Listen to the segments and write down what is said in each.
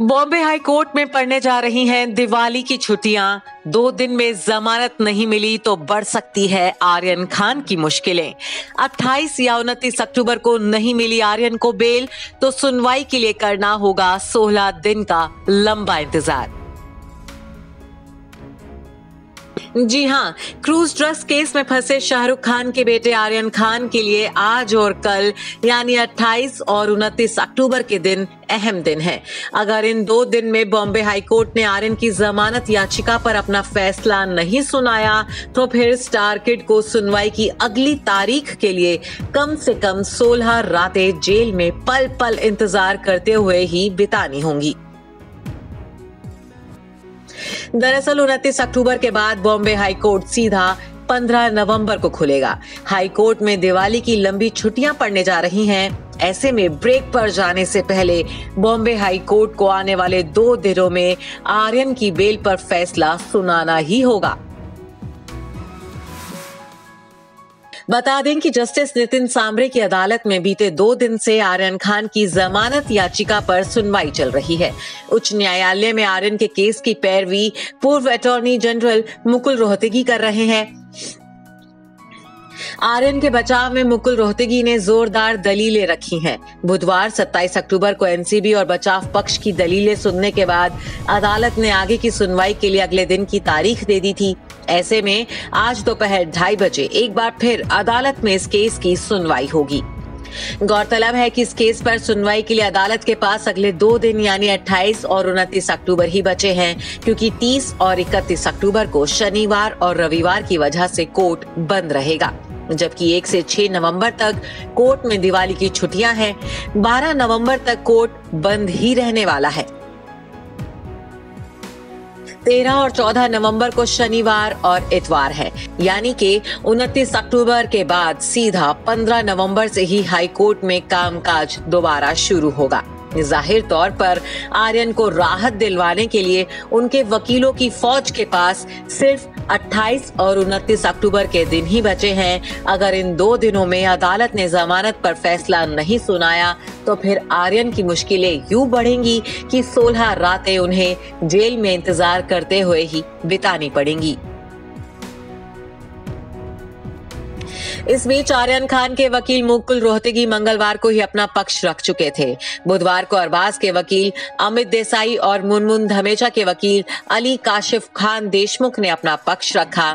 Bombay high court में पड़ने जा रही हैं दिवाली की छुट्टियां। 2 दिन में जमानत नहीं मिली तो बढ़ सकती है आर्यन खान की मुश्किलें। 28 या 29 अक्टूबर को नहीं मिली आर्यन को बेल तो सुनवाई के लिए करना होगा 16 दिन का लंबा इंतजार। जी हाँ, क्रूज ड्रग्स केस में फंसे शाहरुख खान के बेटे आर्यन खान के लिए आज और कल यानी 28 और 29 अक्टूबर के दिन अहम दिन है। अगर इन 2 दिन में बॉम्बे हाई कोर्ट ने आर्यन की जमानत याचिका पर अपना फैसला नहीं सुनाया तो फिर स्टार किड को सुनवाई की अगली तारीख के लिए कम से कम 16 रातें जेल में पल पल इंतजार करते हुए ही बितानी होंगी। दरअसल 29 अक्टूबर के बाद बॉम्बे हाई कोर्ट सीधा 15 नवंबर को खुलेगा। हाई कोर्ट में दिवाली की लंबी छुट्टियां पड़ने जा रही हैं। ऐसे में ब्रेक पर जाने से पहले बॉम्बे हाई कोर्ट को आने वाले 2 दिनों में आर्यन की बेल पर फैसला सुनाना ही होगा। बता दें कि जस्टिस नितिन सांबरे की अदालत में बीते 2 दिन से आर्यन खान की जमानत याचिका पर सुनवाई चल रही है। उच्च न्यायालय में आर्यन के केस की पैरवी पूर्व अटॉर्नी जनरल मुकुल रोहतगी कर रहे हैं। आर्यन के बचाव में मुकुल रोहतगी ने जोरदार दलीलें रखी हैं। बुधवार 27 अक्टूबर को एनसीबी और बचाव पक्ष की दलीलें सुनने के बाद अदालत ने आगे की सुनवाई के लिए अगले दिन की तारीख दे दी थी। ऐसे में आज दोपहर 2:30 बजे एक बार फिर अदालत में इस केस की सुनवाई होगी। गौरतलब है कि इस केस पर सुनवाई के लिए अदालत के पास अगले 2 दिन यानी 28 और 29 अक्टूबर ही बचे हैं, क्योंकि 30 और 31 अक्टूबर को शनिवार और रविवार की वजह से कोर्ट बंद रहेगा। जबकि 1 से 6 नवंबर तक कोर्ट में दिवाली की छुट्टियां हैं। 12 नवंबर तक कोर्ट बंद ही रहने वाला है। 13 और 14 नवंबर को शनिवार और इतवार है, यानी कि 29 अक्टूबर के बाद सीधा 15 नवंबर से ही हाई कोर्ट में कामकाज दोबारा शुरू होगा। जाहिर तौर पर आर्यन को राहत दिलवाने के लिए उनके वकीलों की फौज के पास सिर्फ 28 और 29 अक्टूबर के दिन ही बचे हैं। अगर इन 2 दिनों में अदालत ने जमानत पर फैसला नहीं सुनाया तो फिर आर्यन की मुश्किलें यूं बढ़ेंगी कि 16 रातें उन्हें जेल में इंतजार करते हुए ही बितानी पड़ेंगी। इस बीच आर्यन खान के वकील मुकुल रोहतगी मंगलवार को ही अपना पक्ष रख चुके थे। बुधवार को अरबाज के वकील अमित देसाई और मुनमुन धमेचा के वकील अली काशिफ खान देशमुख ने अपना पक्ष रखा।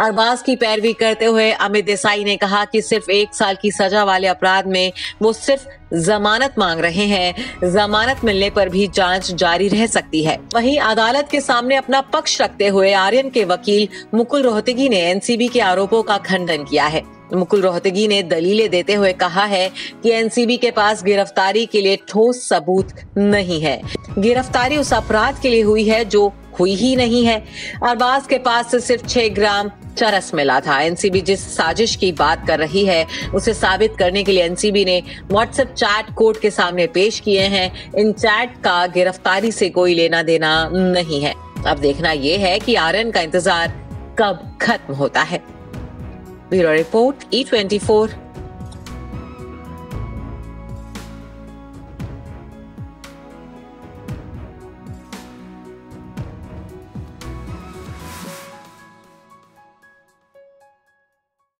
अरबाज की पैरवी करते हुए अमित देसाई ने कहा कि सिर्फ 1 साल की सजा वाले अपराध में वो सिर्फ जमानत मांग रहे हैं। जमानत मिलने पर भी जांच जारी रह सकती है। वहीं अदालत के सामने अपना पक्ष रखते हुए आर्यन के वकील मुकुल रोहतगी ने एनसीबी के आरोपों का खंडन किया है। मुकुल रोहतगी ने दलीलें देते हुए कहा है कि एनसीबी के पास गिरफ्तारी के लिए ठोस सबूत नहीं है। गिरफ्तारी उस अपराध के लिए हुई है जो हुई ही नहीं है। अरबाज के पास से सिर्फ 6 ग्राम चरस मिला था। एनसीबी जिस साजिश की बात कर रही है उसे साबित करने के लिए एनसीबी ने व्हाट्सएप चैट कोर्ट के सामने पेश किए हैं। इन चैट का गिरफ्तारी से कोई लेना देना नहीं है। अब देखना यह है कि आर्यन का इंतजार कब खत्म होता है। Bureau report E24।